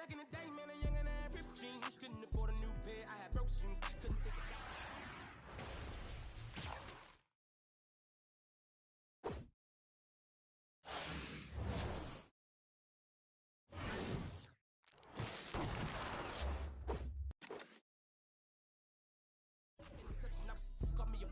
Back in the day, man, a young and I had ripped jeans. Couldn't afford a new pair, I had broke shoes. Couldn't think of got me a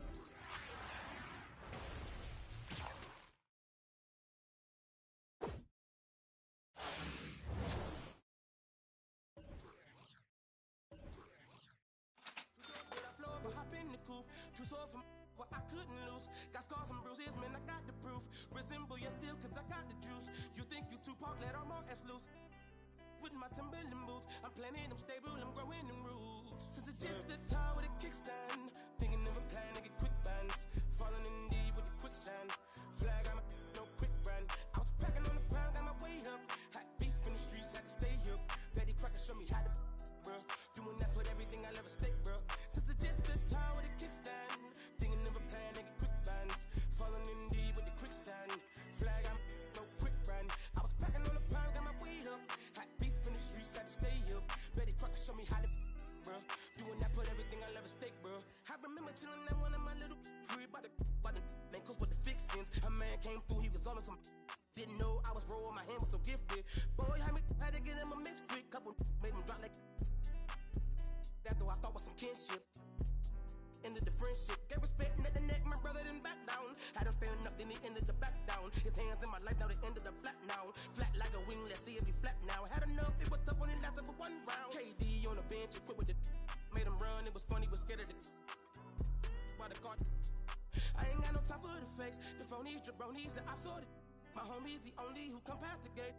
hop in the coupe, too sore from what I couldn't lose. Got scars and bruises, man, I got the proof. Resemble you still, cause I got the juice. You think you Tupac, let all my ass loose. With my Timberland boots, I'm planting them stable, I'm growing them roots. Since it's just a tire with a kickstand, thinking of a plan to get quick bands. Falling in deep with the quicksand. Flag, I'm no quick brand. I was packing on the pound, got my weight up. Hot beef in the streets, had to stay up. Betty Crocker show me how to, bro. Doing that, put everything I'll ever stake, bro. Since it's just a tire with a kickstand, thinking of a plan to get quick bands. Falling in deep with the quicksand. Flag, I'm no quick brand. I was packing on the pound, got my weight up. Hot beef in the streets, had to stay up. Betty Crocker show me how to, bro. Doing that, put everything I'll ever stake, bro. I remember chilling at one of my little crib by the man, cause with the fixins. A man came through, he was on some. Didn't know I was rolling, my hand was so gifted. Boy, had to get him a mix quick. Couple made him drop like that, though I thought was some kinship. Ended the friendship, gave respect at the neck, my brother didn't back down. Had him standing up, then he ended the back down. His hands in my life, now they ended up flat now. Flat like a wing, let's see if he flat now. Had enough, it was tough when it lasted for one round. KD on the bench, equipped with it. Made him run, it was funny, was scared of it. By the card, I ain't got no time for the fakes. The phonies, jabronis, the ops sorted. My homie's the only who come past the gate.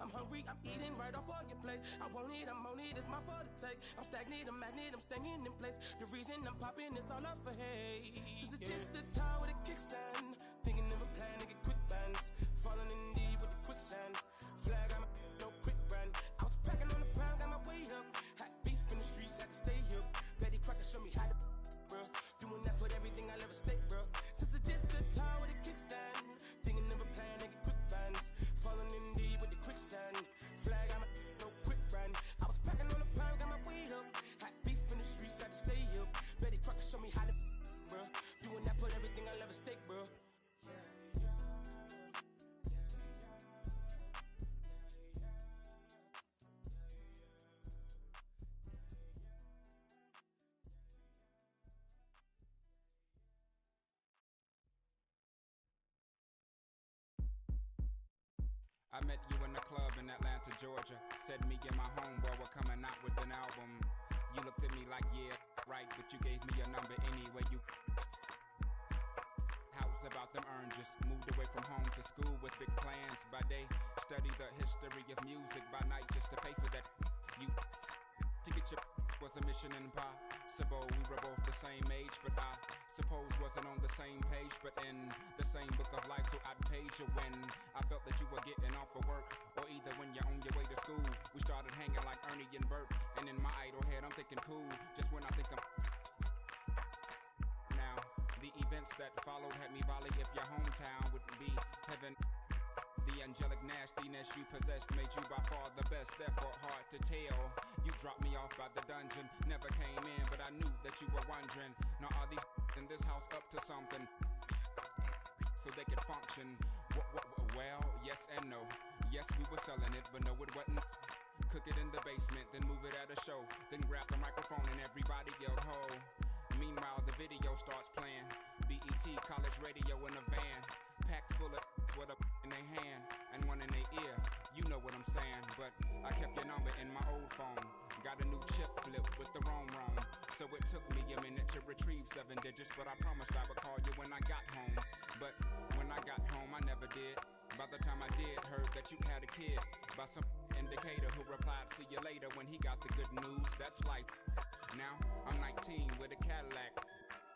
I'm hungry, I'm eating right off of your plate. I won't eat, I'm on it, it's my fault to take. I'm stagnant, I'm magnet, I'm staying in place. The reason I'm popping is all up for hate. Since it's just a tire with a kickstand, thinking of a plan to get quick bands. Falling in deep with the quicksand. Flag, I'm no quick brand. I was packing on the pound, got my weight up. Hot beef in the streets, had to stay up. Betty Crocker show me how to, bro. Doing that, put everything I'll ever stake, bro. Since it's just a tire with a kickstand, thinking of a plan to get quick bands. Falling in deep with the quicksand. Flag, I'm no quick brand. I was packing on the pound, got my weight up. Hot beef in the streets, had to stay up. Betty Crocker show me how to, bro. Doing that, put everything I'll ever stake, bro. I met you in the club in Atlanta, Georgia. Said me and my homeboy were coming out with an album. You looked at me like, yeah, right, but you gave me your number anyway. You house about them oranges. Moved away from home to school with big plans by day. Study the history of music by night just to pay for that. You to get your was a mission impossible. We were both the same age, but I suppose wasn't on the same page, but in the same book of life. So I'd page you when I felt that you were getting off of work, or either when you're on your way to school. We started hanging like Ernie and Bert, and in my idle head I'm thinking cool. Just when I think I'm now, the events that followed had me volley if your hometown would be heaven. The angelic nastiness you possessed made you by far the best, therefore hard to tell. You dropped me off by the dungeon, never came in, but I knew that you were wondering, now are these in this house up to something so they could function? Well, yes and no. Yes, we were selling it, but no, it wasn't. Cook it in the basement, then move it at a show, then grab the microphone and everybody yelled ho. Meanwhile, the video starts playing. BET college radio in a van, packed full of with a in their hand and one in their ear. You know what I'm saying, but I kept your number in my old phone. Got a new chip flip with the wrong. So it took me a minute to retrieve 7 digits, but I promised I would call you when I got home. But when I got home, I never did. By the time I did, heard that you had a kid by some indicator who replied, see you later, when he got the good news. That's life. Now I'm 19 with a Cadillac,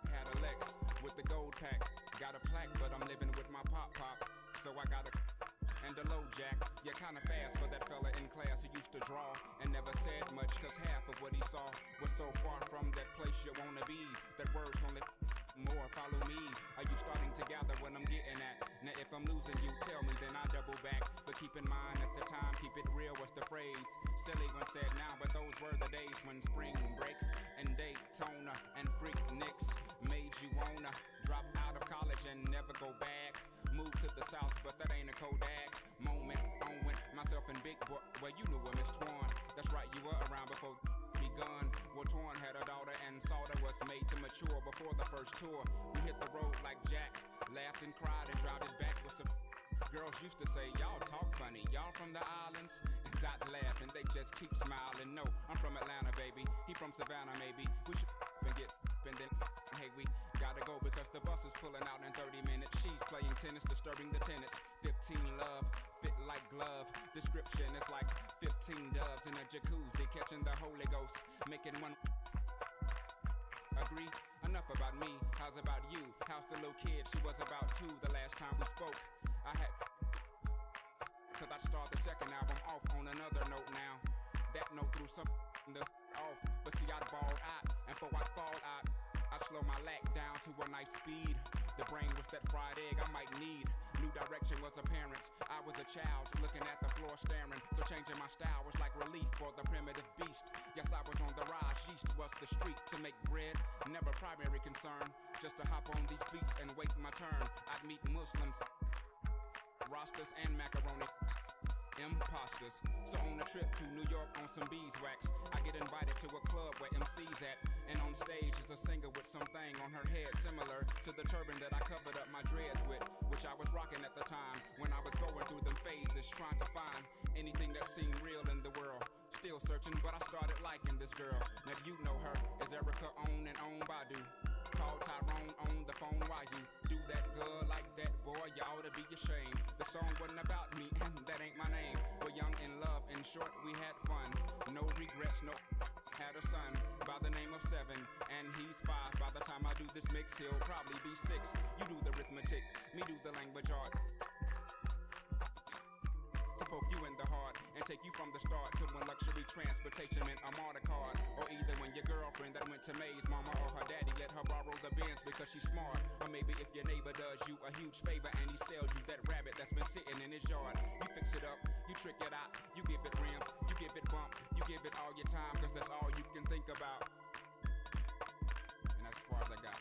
had a Lex with the gold pack. Got a plaque, but I'm living with my pop. So I got a and a low jack. You're kinda fast for that fella in class who used to draw and never said much, cause half of what he saw was so far from that place you wanna be. That words only more, follow me. Are you starting to gather what I'm getting at? Now if I'm losing you, tell me, then I double back. But keep in mind at the time, keep it real was the phrase. Silly when said now, but those were the days when spring break and Daytona and Freakniks made you wanna drop out of college and never go back. Move to the south, but that ain't a Kodak moment. On went myself and Big Boy. Well, you knew Miss Twan. That's right, you were around before begun. Well, Twan had a daughter and Salter was made to mature before the first tour. We hit the road like Jack, laughed and cried and dropped it back with some. Girls used to say, y'all talk funny, y'all from the islands? And Dot laugh and they just keep smiling. No, I'm from Atlanta, baby. He from Savannah, maybe. We should and get and then, hey, we gotta go because the bus is pulling out in 30 minutes. She's playing tennis, disturbing the tenants. 15 love, fit like glove. Description is like 15 doves in a jacuzzi, catching the Holy Ghost, making one. Agree? Enough about me, how's about you? How's the little kid? She was about 2 the last time we spoke. I had, cause I'd start the second album off on another note now. That note threw some the off, but see I'd balled out, and for I'd fall out, I slow my lack down to a nice speed. The brain was that fried egg I might need. New direction was apparent. I was a child looking at the floor staring. So changing my style was like relief for the primitive beast. Yes, I was on the rise. Yeast was the street to make bread. Never primary concern. Just to hop on these beats and wait my turn. I'd meet Muslims, Rastas and macaroni. Imposters. So on a trip to New York on some beeswax, I get invited to a club where MC's at, and on stage is a singer with something on her head similar to the turban that I covered up my dreads with, which I was rocking at the time when I was going through them phases, trying to find anything that seemed real in the world. Still searching, but I started liking this girl. Now you know her as Erica on and on Badu. Call Tyrone on the phone while you do that girl like that, boy, you ought to be ashamed. The song wasn't about me, and that ain't my name. We're young in love, in short, we had fun. No regrets, no. Had a son by the name of 7, and he's 5. By the time I do this mix, he'll probably be 6. You do the arithmetic, me do the language art. To poke you in the heart and take you from the start to when luxury transportation meant a MARTA card. Or either when your girlfriend that went to Maze, mama or her daddy let her borrow the Benz because she's smart. Or maybe if your neighbor does you a huge favor and he sells you that rabbit that's been sitting in his yard. You fix it up, you trick it out, you give it rims, you give it bump, you give it all your time cause that's all you can think about. And that's as far as I got.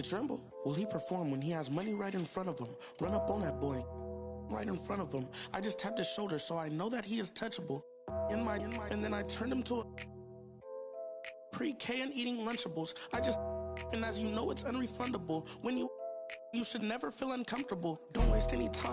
Tremble. Will he perform when he has money right in front of him? Run up on that boy right in front of him. I just tapped his shoulder so I know that he is touchable. and then I turned him to a pre-K and eating Lunchables. I just, and as you know, it's unrefundable. When you should never feel uncomfortable. Don't waste any time.